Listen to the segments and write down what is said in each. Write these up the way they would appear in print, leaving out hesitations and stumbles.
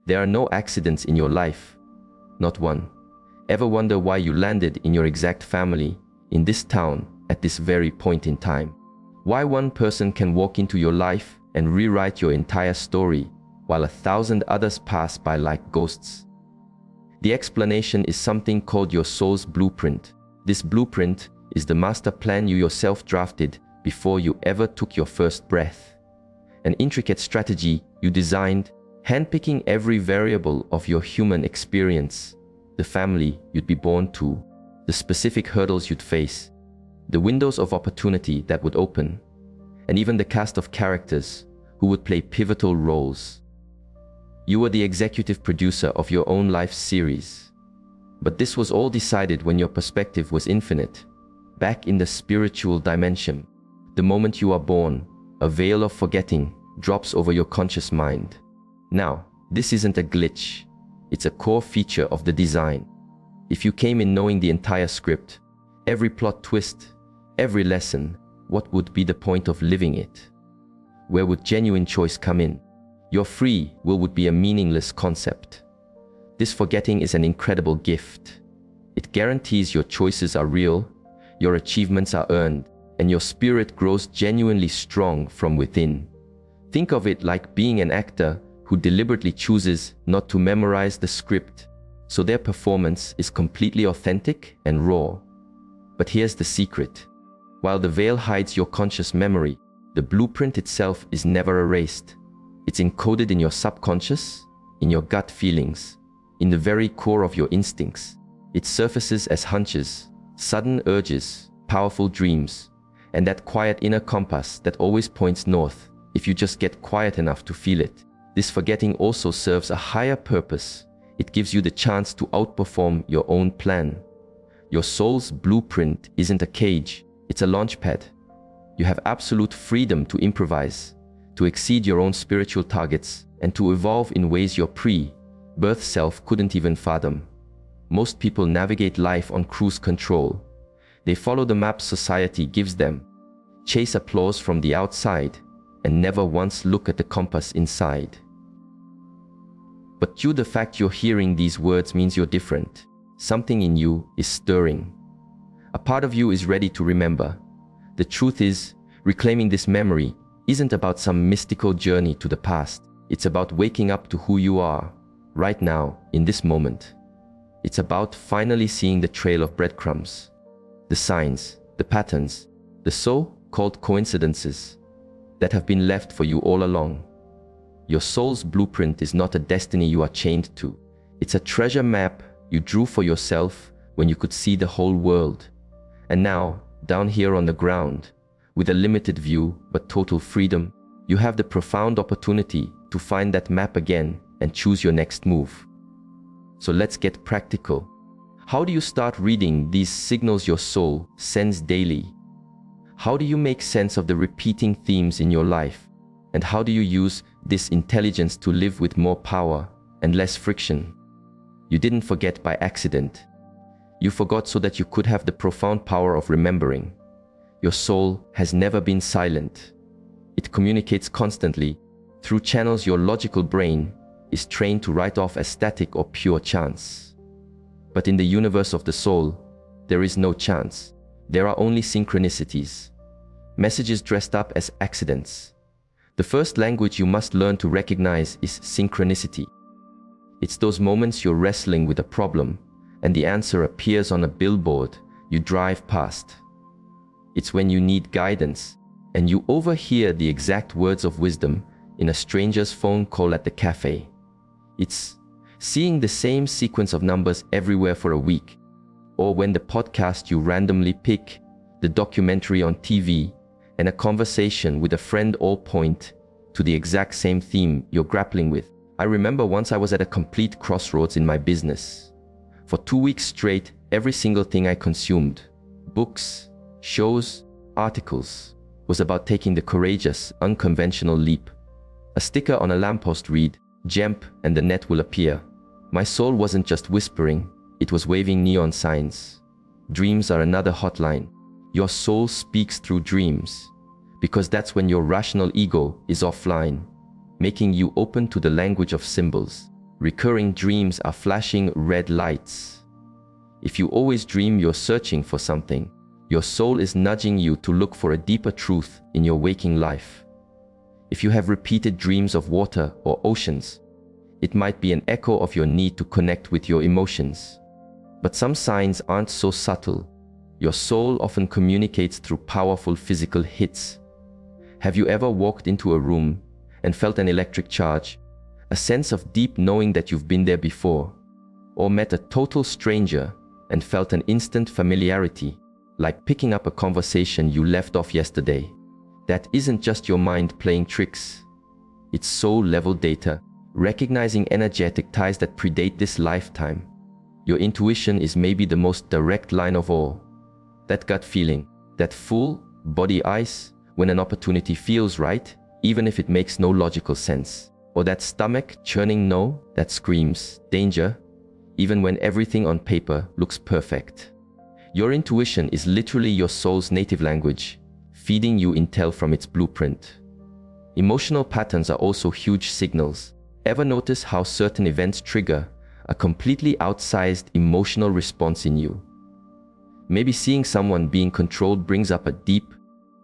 There are no accidents in your life. Not one. Ever wonder why you landed in your exact family, in this town, at this very point in time? Why one person can walk into your life and rewrite your entire story, while 1,000 others pass by like ghosts? The explanation is something called your soul's blueprint. This blueprint is the master plan you yourself drafted before you ever took your first breath. An intricate strategy you designed, handpicking every variable of your human experience, the family you'd be born to, the specific hurdles you'd face, the windows of opportunity that would open, and even the cast of characters who would play pivotal roles. You were the executive producer of your own life series. But this was all decided when your perspective was infinite, back in the spiritual dimension. The moment you are born, a veil of forgetting drops over your conscious mind. Now, this isn't a glitch. It's a core feature of the design. If you came in knowing the entire script, every plot twist, every lesson, what would be the point of living it? Where would genuine choice come in? Your free will would be a meaningless concept. This forgetting is an incredible gift. It guarantees your choices are real, your achievements are earned, and your spirit grows genuinely strong from within. Think of it like being an actor who deliberately chooses not to memorize the script, so their performance is completely authentic and raw. But here's the secret. While the veil hides your conscious memory, the blueprint itself is never erased. It's encoded in your subconscious, in your gut feelings, in the very core of your instincts. It surfaces as hunches, sudden urges, powerful dreams, and that quiet inner compass that always points north if you just get quiet enough to feel it. This forgetting also serves a higher purpose. It gives you the chance to outperform your own plan. Your soul's blueprint isn't a cage, it's a launchpad. You have absolute freedom to improvise, to exceed your own spiritual targets, and to evolve in ways your pre-birth self couldn't even fathom. Most people navigate life on cruise control. They follow the maps society gives them, chase applause from the outside, and never once look at the compass inside. But the fact you're hearing these words means you're different. Something in you is stirring. A part of you is ready to remember. The truth is, reclaiming this memory isn't about some mystical journey to the past. It's about waking up to who you are, right now, in this moment. It's about finally seeing the trail of breadcrumbs, the signs, the patterns, the so-called coincidences that have been left for you all along. Your soul's blueprint is not a destiny you are chained to. It's a treasure map you drew for yourself when you could see the whole world. And now, down here on the ground, with a limited view but total freedom, you have the profound opportunity to find that map again and choose your next move. So let's get practical. How do you start reading these signals your soul sends daily? How do you make sense of the repeating themes in your life? And how do you use this intelligence to live with more power and less friction? You didn't forget by accident. You forgot so that you could have the profound power of remembering. Your soul has never been silent. It communicates constantly through channels your logical brain is trained to write off as static or pure chance. But in the universe of the soul, there is no chance. There are only synchronicities, messages dressed up as accidents. The first language you must learn to recognize is synchronicity. It's those moments you're wrestling with a problem and the answer appears on a billboard you drive past. It's when you need guidance and you overhear the exact words of wisdom in a stranger's phone call at the cafe. It's seeing the same sequence of numbers everywhere for a week, or when the podcast you randomly pick, the documentary on TV, and a conversation with a friend all point to the exact same theme you're grappling with. I remember once I was at a complete crossroads in my business. For 2 weeks straight, every single thing I consumed, books, shows, articles, was about taking the courageous, unconventional leap. A sticker on a lamppost read, "Jump and the net will appear." My soul wasn't just whispering, it was waving neon signs. Dreams are another hotline. Your soul speaks through dreams, because that's when your rational ego is offline, making you open to the language of symbols. Recurring dreams are flashing red lights. If you always dream you're searching for something, your soul is nudging you to look for a deeper truth in your waking life. If you have repeated dreams of water or oceans, it might be an echo of your need to connect with your emotions. But some signs aren't so subtle. Your soul often communicates through powerful physical hits. Have you ever walked into a room and felt an electric charge, a sense of deep knowing that you've been there before, or met a total stranger and felt an instant familiarity, like picking up a conversation you left off yesterday? That isn't just your mind playing tricks. It's soul-level data, recognizing energetic ties that predate this lifetime. Your intuition is maybe the most direct line of all. That gut feeling, that full body ice when an opportunity feels right, even if it makes no logical sense. Or that stomach churning no that screams danger, even when everything on paper looks perfect. Your intuition is literally your soul's native language, feeding you intel from its blueprint. Emotional patterns are also huge signals. Ever notice how certain events trigger a completely outsized emotional response in you? Maybe seeing someone being controlled brings up a deep,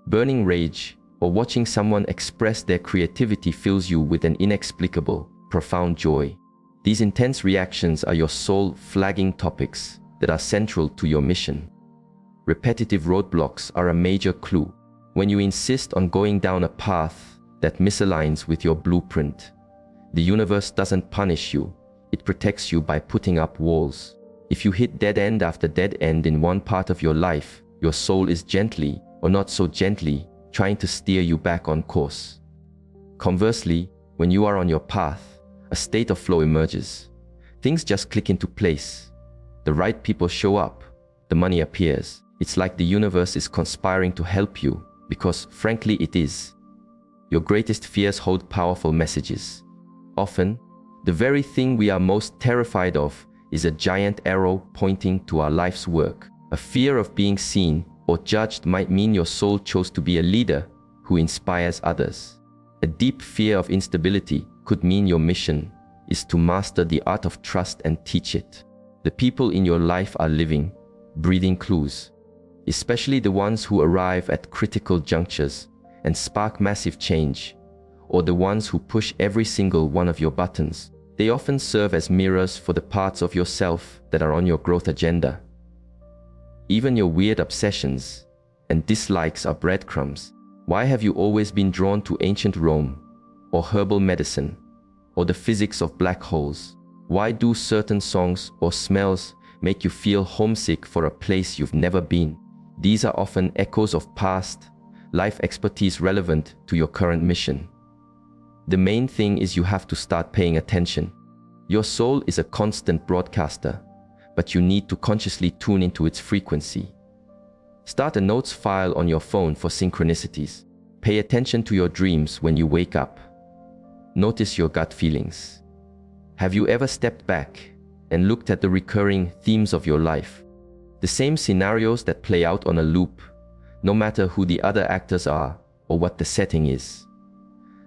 burning rage, or watching someone express their creativity fills you with an inexplicable, profound joy. These intense reactions are your soul flagging topics that are central to your mission. Repetitive roadblocks are a major clue. When you insist on going down a path that misaligns with your blueprint, the universe doesn't punish you, it protects you by putting up walls. If you hit dead end after dead end in one part of your life, your soul is gently, or not so gently, trying to steer you back on course. Conversely, when you are on your path, a state of flow emerges. Things just click into place. The right people show up. The money appears. It's like the universe is conspiring to help you, because frankly it is. Your greatest fears hold powerful messages. Often, the very thing we are most terrified of is a giant arrow pointing to our life's work. A fear of being seen or judged might mean your soul chose to be a leader who inspires others. A deep fear of instability could mean your mission is to master the art of trust and teach it. The people in your life are living, breathing clues, especially the ones who arrive at critical junctures and spark massive change, or the ones who push every single one of your buttons. They often serve as mirrors for the parts of yourself that are on your growth agenda. Even your weird obsessions and dislikes are breadcrumbs. Why have you always been drawn to ancient Rome, or herbal medicine, or the physics of black holes? Why do certain songs or smells make you feel homesick for a place you've never been? These are often echoes of past life expertise relevant to your current mission. The main thing is you have to start paying attention. Your soul is a constant broadcaster, but you need to consciously tune into its frequency. Start a notes file on your phone for synchronicities. Pay attention to your dreams when you wake up. Notice your gut feelings. Have you ever stepped back and looked at the recurring themes of your life? The same scenarios that play out on a loop, no matter who the other actors are or what the setting is.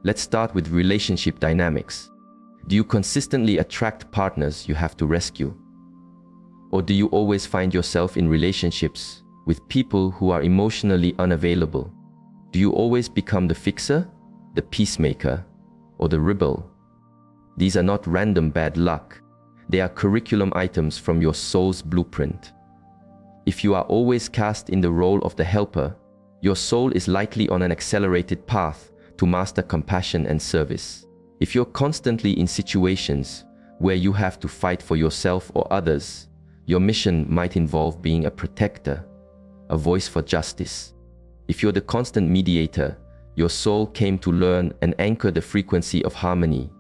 Let's start with relationship dynamics. Do you consistently attract partners you have to rescue? Or do you always find yourself in relationships with people who are emotionally unavailable? Do you always become the fixer, the peacemaker, or the rebel? These are not random bad luck. They are curriculum items from your soul's blueprint. If you are always cast in the role of the helper, your soul is likely on an accelerated path to master compassion and service. If you're constantly in situations where you have to fight for yourself or others, your mission might involve being a protector, a voice for justice. If you're the constant mediator, your soul came to learn and anchor the frequency of harmony.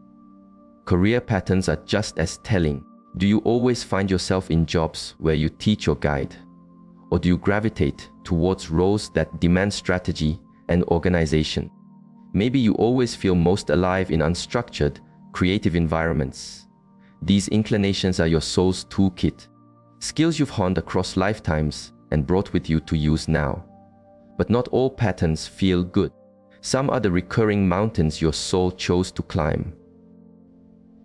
Career patterns are just as telling. Do you always find yourself in jobs where you teach or guide? Or do you gravitate towards roles that demand strategy and organization? Maybe you always feel most alive in unstructured, creative environments. These inclinations are your soul's toolkit, skills you've honed across lifetimes and brought with you to use now. But not all patterns feel good. Some are the recurring mountains your soul chose to climb.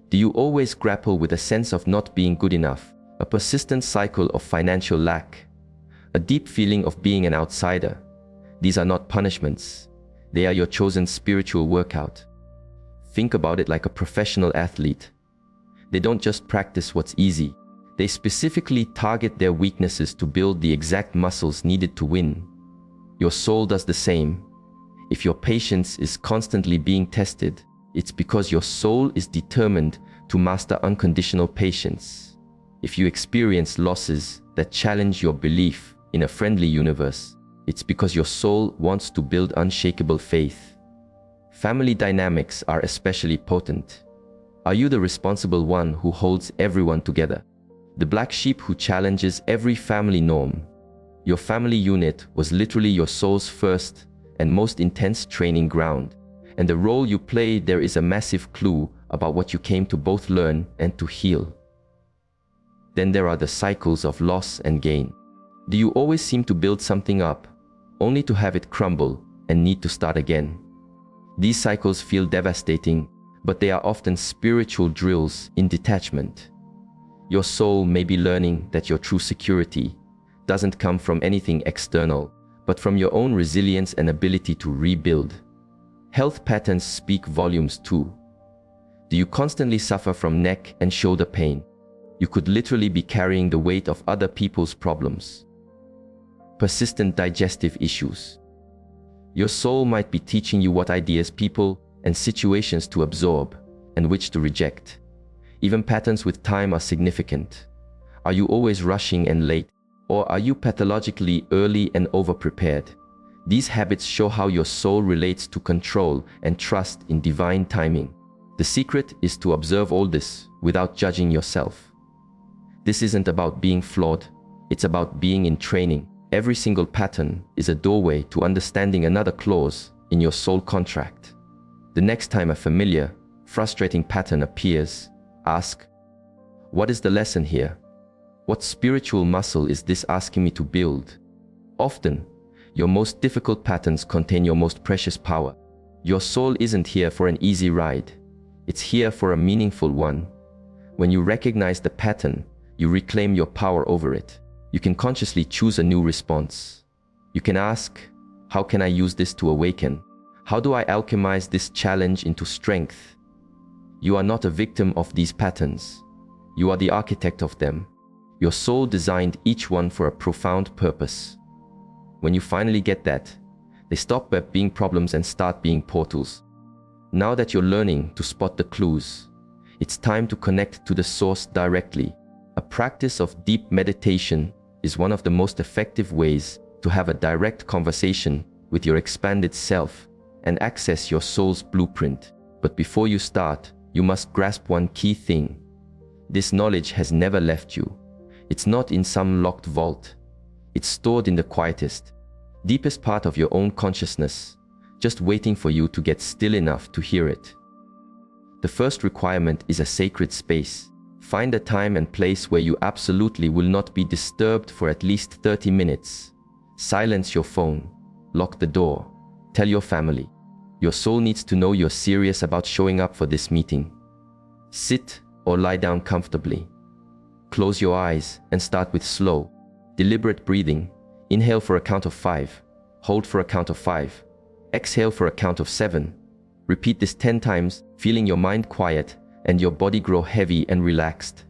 Do you always grapple with a sense of not being good enough, a persistent cycle of financial lack, a deep feeling of being an outsider? These are not punishments. They are your chosen spiritual workout. Think about it like a professional athlete. They don't just practice what's easy. They specifically target their weaknesses to build the exact muscles needed to win. Your soul does the same. If your patience is constantly being tested, it's because your soul is determined to master unconditional patience. If you experience losses that challenge your belief in a friendly universe, it's because your soul wants to build unshakable faith. Family dynamics are especially potent. Are you the responsible one who holds everyone together? The black sheep who challenges every family norm? Your family unit was literally your soul's first and most intense training ground, and the role you play there is a massive clue about what you came to both learn and to heal. Then there are the cycles of loss and gain. Do you always seem to build something up, only to have it crumble and need to start again? These cycles feel devastating, but they are often spiritual drills in detachment. Your soul may be learning that your true security doesn't come from anything external, but from your own resilience and ability to rebuild. Health patterns speak volumes too. Do you constantly suffer from neck and shoulder pain? You could literally be carrying the weight of other people's problems. Persistent digestive issues. Your soul might be teaching you what ideas, people, and situations to absorb and which to reject. Even patterns with time are significant. Are you always rushing and late, or are you pathologically early and over-prepared? These habits show how your soul relates to control and trust in divine timing. The secret is to observe all this without judging yourself. This isn't about being flawed, it's about being in training. Every single pattern is a doorway to understanding another clause in your soul contract. The next time a familiar, frustrating pattern appears, ask, what is the lesson here? What spiritual muscle is this asking me to build? Often, your most difficult patterns contain your most precious power. Your soul isn't here for an easy ride. It's here for a meaningful one. When you recognize the pattern, you reclaim your power over it. You can consciously choose a new response. You can ask, how can I use this to awaken? How do I alchemize this challenge into strength? You are not a victim of these patterns. You are the architect of them. Your soul designed each one for a profound purpose. When you finally get that, they stop being problems and start being portals. Now that you're learning to spot the clues, it's time to connect to the source directly. A practice of deep meditation is one of the most effective ways to have a direct conversation with your expanded self and access your soul's blueprint. But before you start, you must grasp one key thing. This knowledge has never left you. It's not in some locked vault. It's stored in the quietest, deepest part of your own consciousness, just waiting for you to get still enough to hear it. The first requirement is a sacred space. Find a time and place where you absolutely will not be disturbed for at least 30 minutes. Silence your phone, lock the door, tell your family. Your soul needs to know you're serious about showing up for this meeting. Sit or lie down comfortably. Close your eyes and start with slow, deliberate breathing. Inhale for a count of 5, hold for a count of 5, exhale for a count of 7. Repeat this 10 times, feeling your mind quiet and your body grow heavy and relaxed.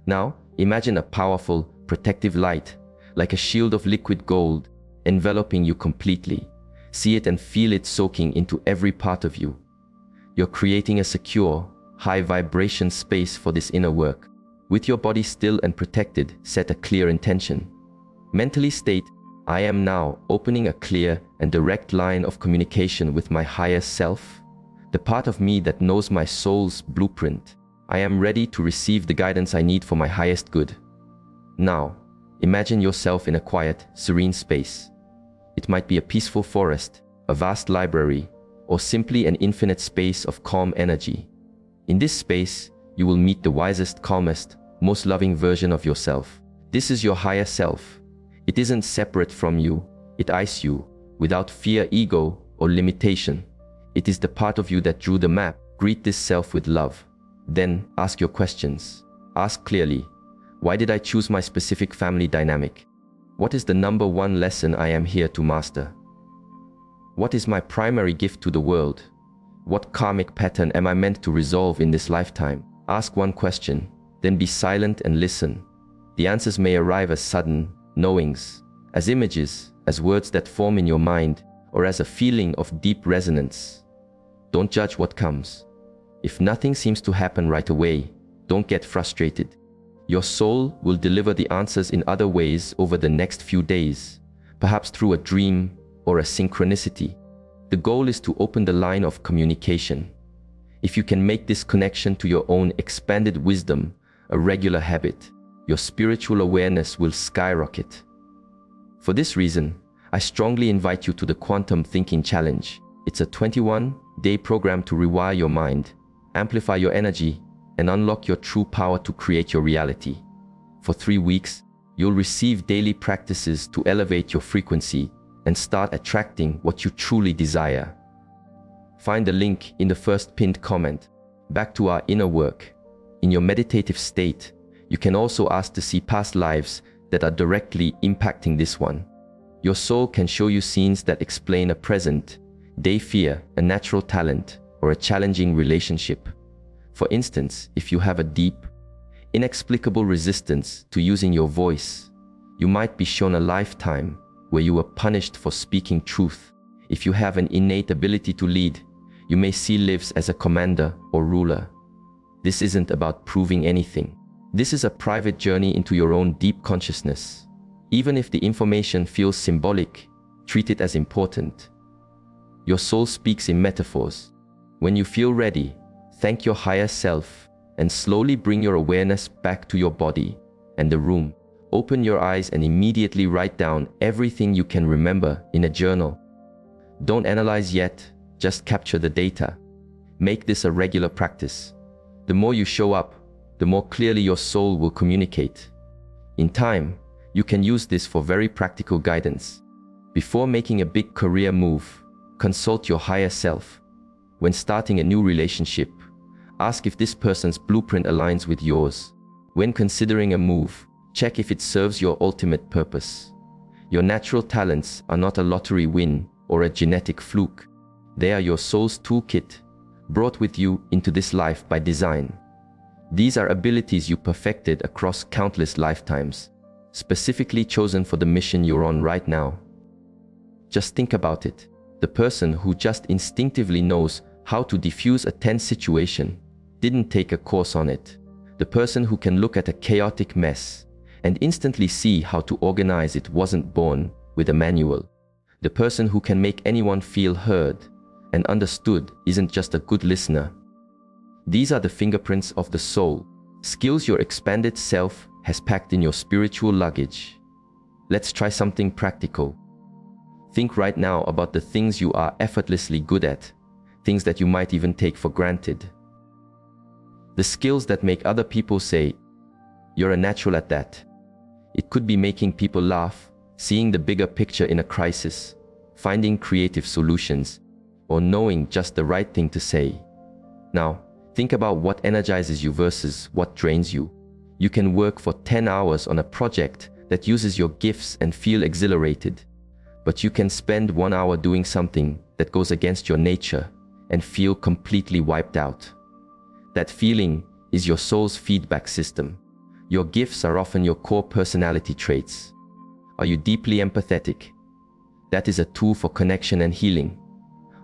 Now, imagine a powerful, protective light, like a shield of liquid gold, enveloping you completely. See it and feel it soaking into every part of you. You're creating a secure, high-vibration space for this inner work. With your body still and protected, set a clear intention. Mentally state, I am now opening a clear and direct line of communication with my higher self, the part of me that knows my soul's blueprint. I am ready to receive the guidance I need for my highest good. Now, imagine yourself in a quiet, serene space. It might be a peaceful forest, a vast library, or simply an infinite space of calm energy. In this space, you will meet the wisest, calmest, most loving version of yourself. This is your higher self. It isn't separate from you. It eyes you, without fear, ego, or limitation. It is the part of you that drew the map. Greet this self with love. Then ask your questions. Ask clearly, why did I choose my specific family dynamic? What is the number one lesson I am here to master? What is my primary gift to the world? What karmic pattern am I meant to resolve in this lifetime? Ask one question, then be silent and listen. The answers may arrive as sudden knowings, as images, as words that form in your mind, or as a feeling of deep resonance. Don't judge what comes. If nothing seems to happen right away, don't get frustrated. Your soul will deliver the answers in other ways over the next few days, perhaps through a dream or a synchronicity. The goal is to open the line of communication. If you can make this connection to your own expanded wisdom a regular habit, your spiritual awareness will skyrocket. For this reason, I strongly invite you to the Quantum Thinking Challenge. It's a 21-day program to rewire your mind, amplify your energy, and unlock your true power to create your reality. For 3 weeks, you'll receive daily practices to elevate your frequency and start attracting what you truly desire. Find the link in the first pinned comment. Back to our inner work. In your meditative state, you can also ask to see past lives that are directly impacting this one. Your soul can show you scenes that explain a present day fear, a natural talent, or a challenging relationship. For instance, if you have a deep, inexplicable resistance to using your voice, you might be shown a lifetime where you were punished for speaking truth. If you have an innate ability to lead, you may see lives as a commander or ruler. This isn't about proving anything. This is a private journey into your own deep consciousness. Even if the information feels symbolic, treat it as important. Your soul speaks in metaphors. When you feel ready, thank your higher self and slowly bring your awareness back to your body and the room. Open your eyes and immediately write down everything you can remember in a journal. Don't analyze yet, just capture the data. Make this a regular practice. The more you show up, the more clearly your soul will communicate. In time, you can use this for very practical guidance. Before making a big career move, consult your higher self. When starting a new relationship, ask if this person's blueprint aligns with yours. When considering a move, check if it serves your ultimate purpose. Your natural talents are not a lottery win or a genetic fluke. They are your soul's toolkit, brought with you into this life by design. These are abilities you perfected across countless lifetimes, specifically chosen for the mission you're on right now. Just think about it. The person who just instinctively knows how to diffuse a tense situation didn't take a course on it. The person who can look at a chaotic mess and instantly see how to organize it wasn't born with a manual. The person who can make anyone feel heard and understood isn't just a good listener. These are the fingerprints of the soul, skills your expanded self has packed in your spiritual luggage. Let's try something practical. Think right now about the things you are effortlessly good at, things that you might even take for granted. The skills that make other people say, "You're a natural at that." It could be making people laugh, seeing the bigger picture in a crisis, finding creative solutions, or knowing just the right thing to say. Now, think about what energizes you versus what drains you. You can work for 10 hours on a project that uses your gifts and feel exhilarated, but you can spend 1 hour doing something that goes against your nature and feel completely wiped out. That feeling is your soul's feedback system. Your gifts are often your core personality traits. Are you deeply empathetic? That is a tool for connection and healing.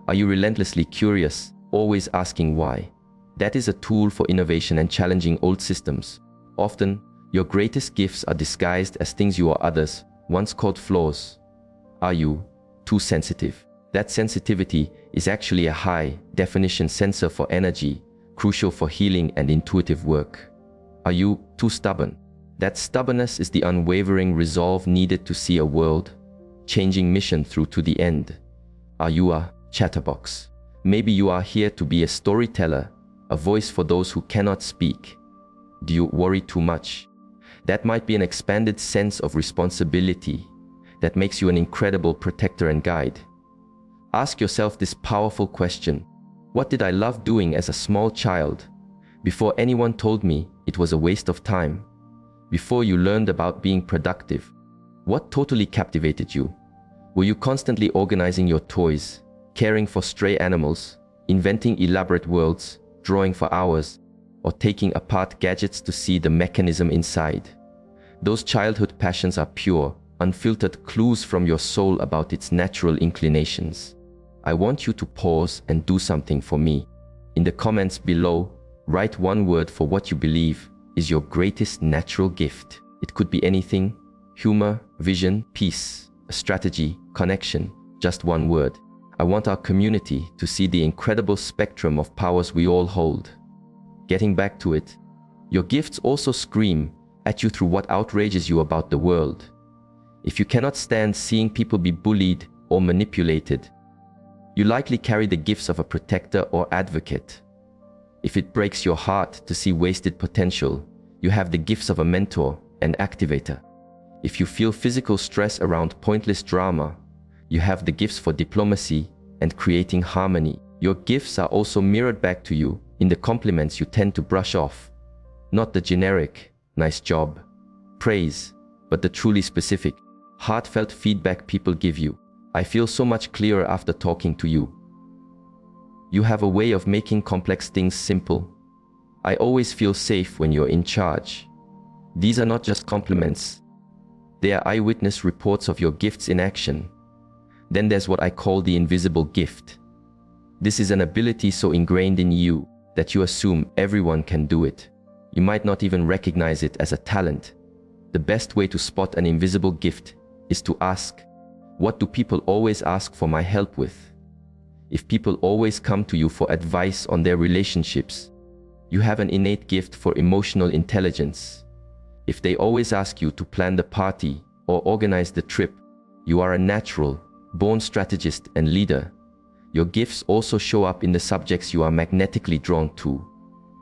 Are you relentlessly curious, always asking why? That is a tool for innovation and challenging old systems. Often, your greatest gifts are disguised as things you or others once called flaws. Are you too sensitive? That sensitivity is actually a high-definition sensor for energy, crucial for healing and intuitive work. Are you too stubborn? That stubbornness is the unwavering resolve needed to see a world-changing mission through to the end. Are you a chatterbox? Maybe you are here to be a storyteller, a voice for those who cannot speak. Do you worry too much? That might be an expanded sense of responsibility that makes you an incredible protector and guide. Ask yourself this powerful question: what did I love doing as a small child? Before anyone told me it was a waste of time. Before you learned about being productive. What totally captivated you? Were you constantly organizing your toys, caring for stray animals, inventing elaborate worlds, drawing for hours, or taking apart gadgets to see the mechanism inside? Those childhood passions are pure, unfiltered clues from your soul about its natural inclinations. I want you to pause and do something for me. In the comments below, write one word for what you believe is your greatest natural gift. It could be anything: humor, vision, peace, a strategy, connection, just one word. I want our community to see the incredible spectrum of powers we all hold. Getting back to it, your gifts also scream at you through what outrages you about the world. If you cannot stand seeing people be bullied or manipulated, you likely carry the gifts of a protector or advocate. If it breaks your heart to see wasted potential, you have the gifts of a mentor and activator. If you feel physical stress around pointless drama, you have the gifts for diplomacy and creating harmony. Your gifts are also mirrored back to you in the compliments you tend to brush off. Not the generic, nice job, praise, but the truly specific, heartfelt feedback people give you. I feel so much clearer after talking to you. You have a way of making complex things simple. I always feel safe when you're in charge. These are not just compliments. They are eyewitness reports of your gifts in action. Then there's what I call the invisible gift. This is an ability so ingrained in you that you assume everyone can do it. You might not even recognize it as a talent. The best way to spot an invisible gift is to ask, what do people always ask for my help with? If people always come to you for advice on their relationships, you have an innate gift for emotional intelligence. If they always ask you to plan the party or organize the trip, you are a natural, born strategist and leader. Your gifts also show up in the subjects you are magnetically drawn to,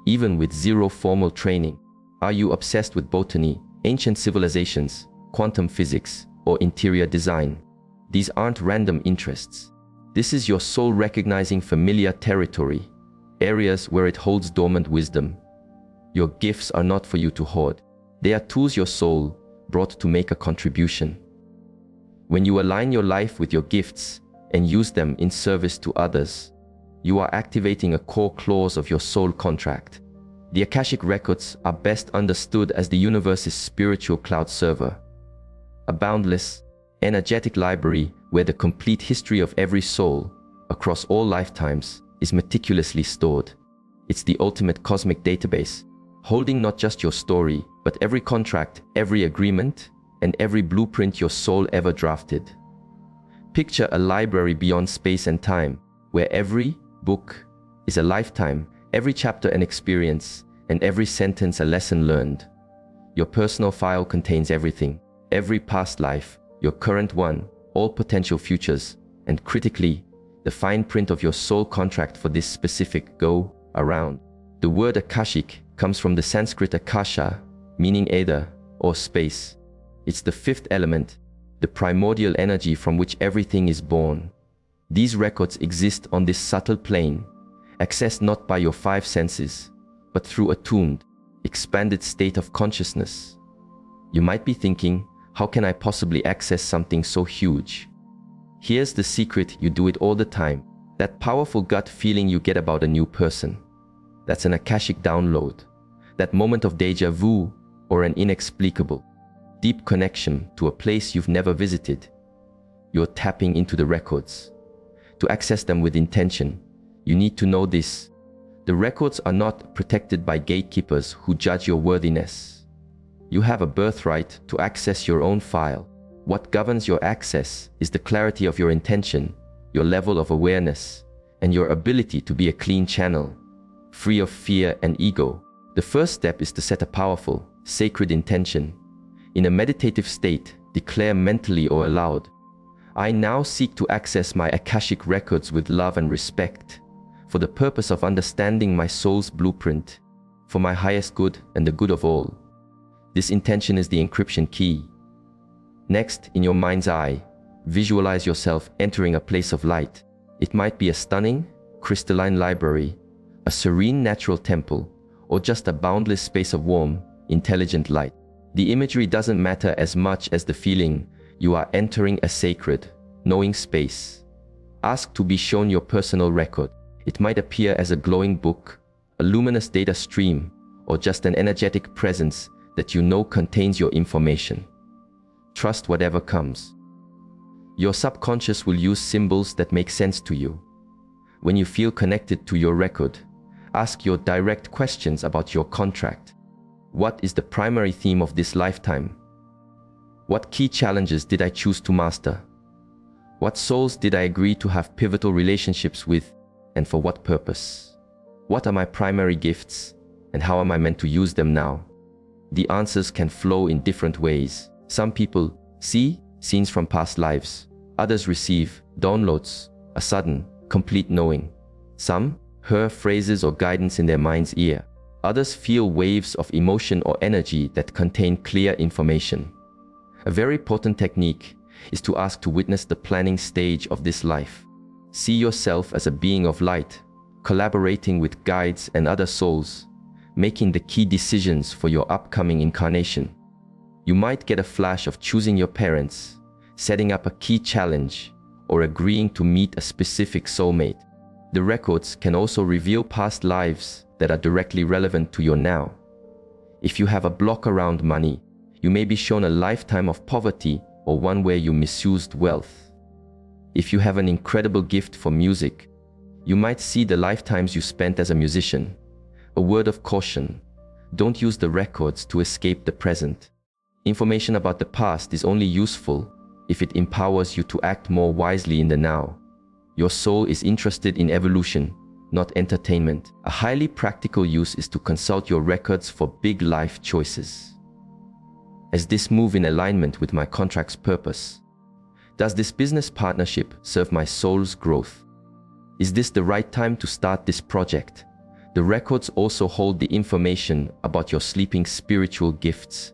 even with zero formal training. Are you obsessed with botany, ancient civilizations, quantum physics, or interior design? These aren't random interests. This is your soul recognizing familiar territory, areas where it holds dormant wisdom. Your gifts are not for you to hoard. They are tools your soul brought to make a contribution. When you align your life with your gifts and use them in service to others, you are activating a core clause of your soul contract. The Akashic records are best understood as the universe's spiritual cloud server, a boundless, energetic library where the complete history of every soul, across all lifetimes, is meticulously stored. It's the ultimate cosmic database, holding not just your story, but every contract, every agreement, and every blueprint your soul ever drafted. Picture a library beyond space and time, where every book is a lifetime, every chapter an experience, and every sentence a lesson learned. Your personal file contains everything, every past life, your current one, all potential futures, and critically, the fine print of your soul contract for this specific go around. The word Akashic comes from the Sanskrit Akasha, meaning ether or space. It's the fifth element, the primordial energy from which everything is born. These records exist on this subtle plane, accessed not by your five senses, but through a tuned, expanded state of consciousness. You might be thinking, how can I possibly access something so huge? Here's the secret: you do it all the time. That powerful gut feeling you get about a new person. That's an Akashic download. That moment of deja vu or an inexplicable, deep connection to a place you've never visited. You're tapping into the records. To access them with intention, you need to know this: the records are not protected by gatekeepers who judge your worthiness. You have a birthright to access your own file. What governs your access is the clarity of your intention, your level of awareness, and your ability to be a clean channel, free of fear and ego. The first step is to set a powerful, sacred intention. In a meditative state, declare mentally or aloud, I now seek to access my Akashic records with love and respect, for the purpose of understanding my soul's blueprint, for my highest good and the good of all. This intention is the encryption key. Next, in your mind's eye, visualize yourself entering a place of light. It might be a stunning, crystalline library, a serene natural temple, or just a boundless space of warm, intelligent light. The imagery doesn't matter as much as the feeling. You are entering a sacred, knowing space. Ask to be shown your personal record. It might appear as a glowing book, a luminous data stream, or just an energetic presence that you know contains your information. Trust whatever comes. Your subconscious will use symbols that make sense to you. When you feel connected to your record, ask your direct questions about your contract. What is the primary theme of this lifetime? What key challenges did I choose to master? What souls did I agree to have pivotal relationships with, and for what purpose? What are my primary gifts, and how am I meant to use them now? The answers can flow in different ways. Some people see scenes from past lives. Others receive downloads, a sudden, complete knowing. Some hear phrases or guidance in their mind's ear. Others feel waves of emotion or energy that contain clear information. A very potent technique is to ask to witness the planning stage of this life. See yourself as a being of light, collaborating with guides and other souls, making the key decisions for your upcoming incarnation. You might get a flash of choosing your parents, setting up a key challenge, or agreeing to meet a specific soulmate. The records can also reveal past lives that are directly relevant to your now. If you have a block around money, you may be shown a lifetime of poverty or one where you misused wealth. If you have an incredible gift for music, you might see the lifetimes you spent as a musician. A word of caution: don't use the records to escape the present. Information about the past is only useful if it empowers you to act more wisely in the now. Your soul is interested in evolution, not entertainment. A highly practical use is to consult your records for big life choices. Is this move in alignment with my contract's purpose? Does this business partnership serve my soul's growth? Is this the right time to start this project? The records also hold the information about your sleeping spiritual gifts.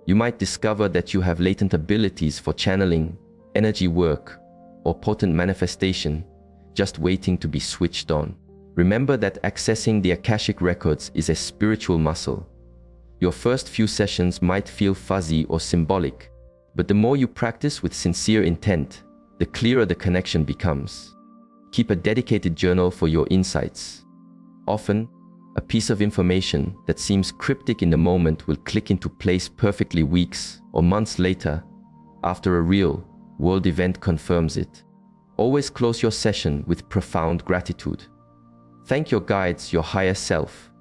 You might discover that you have latent abilities for channeling, energy work, or potent manifestation, just waiting to be switched on. Remember that accessing the Akashic records is a spiritual muscle. Your first few sessions might feel fuzzy or symbolic, but the more you practice with sincere intent, the clearer the connection becomes. Keep a dedicated journal for your insights. Often, a piece of information that seems cryptic in the moment will click into place perfectly weeks or months later, after a real world event confirms it. Always close your session with profound gratitude. Thank your guides, your higher self,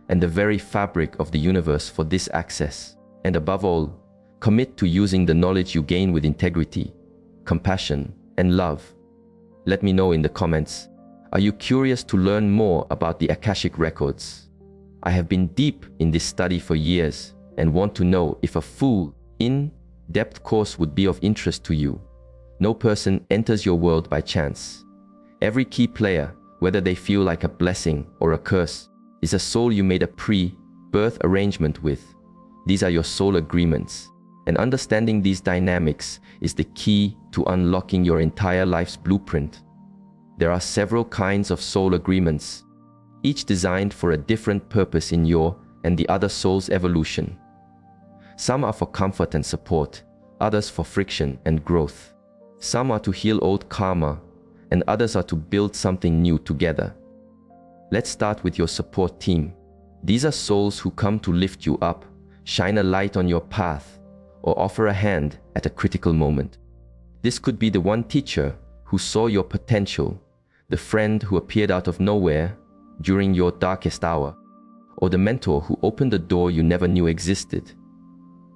and the very fabric of the universe for this access. And above all, commit to using the knowledge you gain with integrity, compassion, and love. Let me know in the comments. Are you curious to learn more about the Akashic records? I have been deep in this study for years and want to know if a full, in-depth course would be of interest to you. No person enters your world by chance. Every key player, whether they feel like a blessing or a curse, is a soul you made a pre-birth arrangement with. These are your soul agreements, and understanding these dynamics is the key to unlocking your entire life's blueprint. There are several kinds of soul agreements, each designed for a different purpose in your and the other soul's evolution. Some are for comfort and support, others for friction and growth. Some are to heal old karma, and others are to build something new together. Let's start with your support team. These are souls who come to lift you up, shine a light on your path, or offer a hand at a critical moment. This could be the one teacher who saw your potential, the friend who appeared out of nowhere during your darkest hour, or the mentor who opened a door you never knew existed.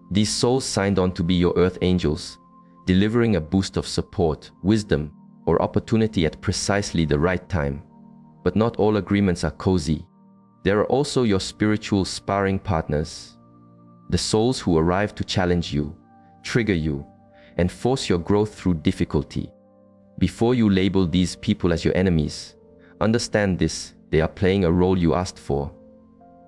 These souls signed on to be your earth angels, delivering a boost of support, wisdom, or opportunity at precisely the right time. But not all agreements are cozy. There are also your spiritual sparring partners, the souls who arrive to challenge you, trigger you, and force your growth through difficulty. Before you label these people as your enemies, understand this: they are playing a role you asked for.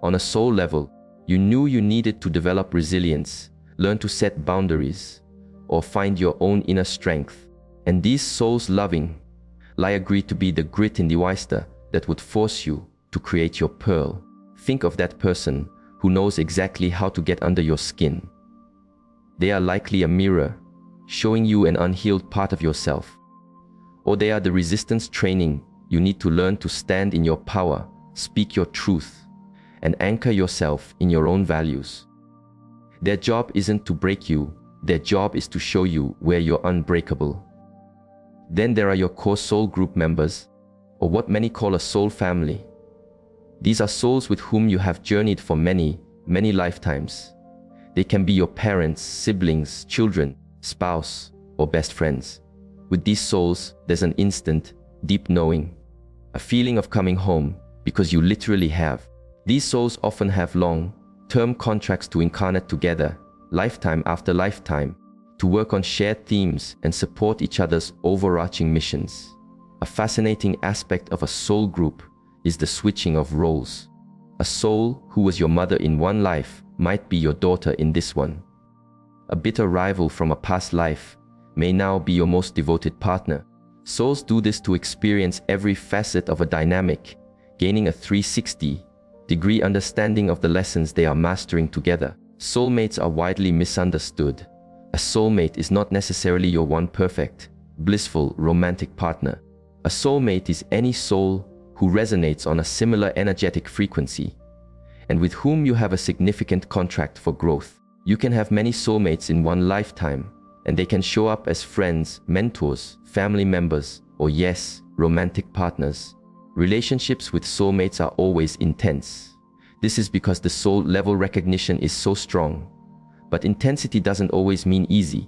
On a soul level, you knew you needed to develop resilience, learn to set boundaries, or find your own inner strength. And these souls loving lie agreed to be the grit in the oyster that would force you to create your pearl. Think of that person who knows exactly how to get under your skin. They are likely a mirror, showing you an unhealed part of yourself. Or they are the resistance training you need to learn to stand in your power, speak your truth, and anchor yourself in your own values. Their job isn't to break you, their job is to show you where you're unbreakable. Then there are your core soul group members, or what many call a soul family. These are souls with whom you have journeyed for many, many lifetimes. They can be your parents, siblings, children, spouse, or best friends. With these souls, there's an instant, deep knowing, a feeling of coming home, because you literally have. These souls often have long-term contracts to incarnate together, lifetime after lifetime, to work on shared themes and support each other's overarching missions. A fascinating aspect of a soul group is the switching of roles. A soul who was your mother in one life might be your daughter in this one. A bitter rival from a past life may now be your most devoted partner. Souls do this to experience every facet of a dynamic, gaining a 360-degree understanding of the lessons they are mastering together. Soulmates are widely misunderstood. A soulmate is not necessarily your one perfect, blissful, romantic partner. A soulmate is any soul who resonates on a similar energetic frequency, and with whom you have a significant contract for growth. You can have many soulmates in one lifetime, and they can show up as friends, mentors, family members, or yes, romantic partners. Relationships with soulmates are always intense. This is because the soul level recognition is so strong. But intensity doesn't always mean easy.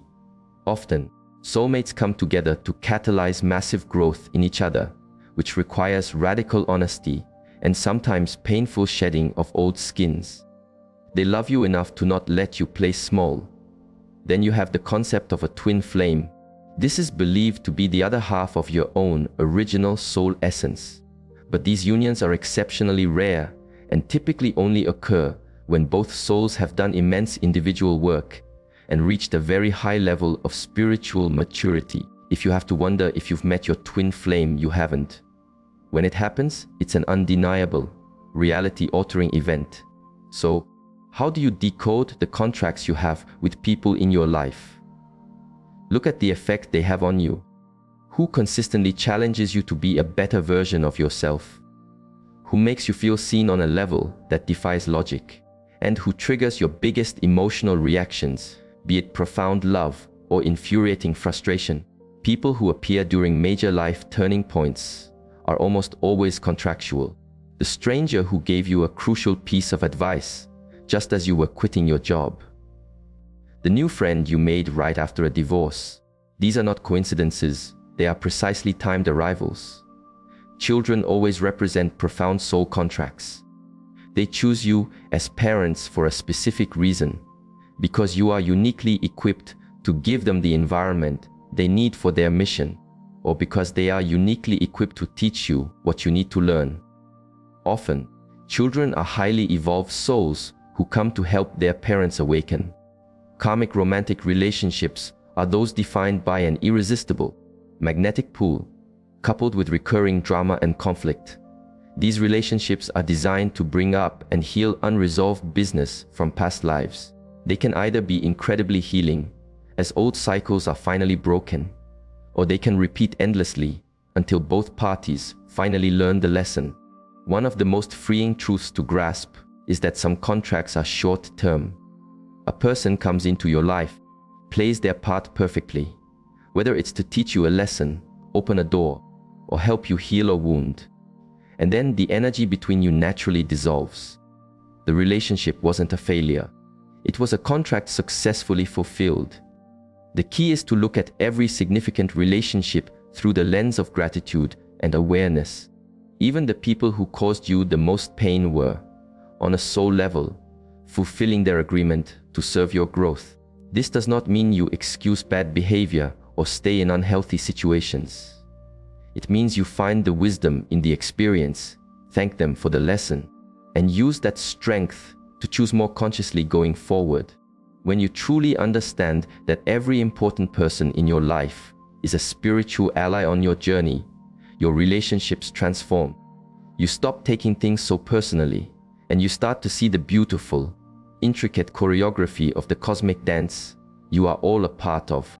Often, soulmates come together to catalyze massive growth in each other, which requires radical honesty and sometimes painful shedding of old skins. They love you enough to not let you play small. Then you have the concept of a twin flame. This is believed to be the other half of your own original soul essence. But these unions are exceptionally rare and typically only occur when both souls have done immense individual work and reached a very high level of spiritual maturity. If you have to wonder if you've met your twin flame, you haven't. When it happens, it's an undeniable, reality-altering event. So, how do you decode the contracts you have with people in your life? Look at the effect they have on you. Who consistently challenges you to be a better version of yourself? Who makes you feel seen on a level that defies logic? And who triggers your biggest emotional reactions, be it profound love or infuriating frustration? People who appear during major life turning points are almost always contractual. The stranger who gave you a crucial piece of advice just as you were quitting your job. The new friend you made right after a divorce. These are not coincidences, they are precisely timed arrivals. Children always represent profound soul contracts. They choose you as parents for a specific reason, because you are uniquely equipped to give them the environment they need for their mission, or because they are uniquely equipped to teach you what you need to learn. Often, children are highly evolved souls who come to help their parents awaken. Karmic romantic relationships are those defined by an irresistible, magnetic pull, coupled with recurring drama and conflict. These relationships are designed to bring up and heal unresolved business from past lives. They can either be incredibly healing, as old cycles are finally broken, or they can repeat endlessly until both parties finally learn the lesson. One of the most freeing truths to grasp is that some contracts are short-term. A person comes into your life, plays their part perfectly, whether it's to teach you a lesson, open a door, or help you heal a wound. And then the energy between you naturally dissolves. The relationship wasn't a failure. It was a contract successfully fulfilled. The key is to look at every significant relationship through the lens of gratitude and awareness. Even the people who caused you the most pain were, on a soul level, fulfilling their agreement to serve your growth. This does not mean you excuse bad behavior or stay in unhealthy situations. It means you find the wisdom in the experience, thank them for the lesson, and use that strength to choose more consciously going forward. When you truly understand that every important person in your life is a spiritual ally on your journey, your relationships transform. You stop taking things so personally, and you start to see the beautiful, intricate choreography of the cosmic dance you are all a part of.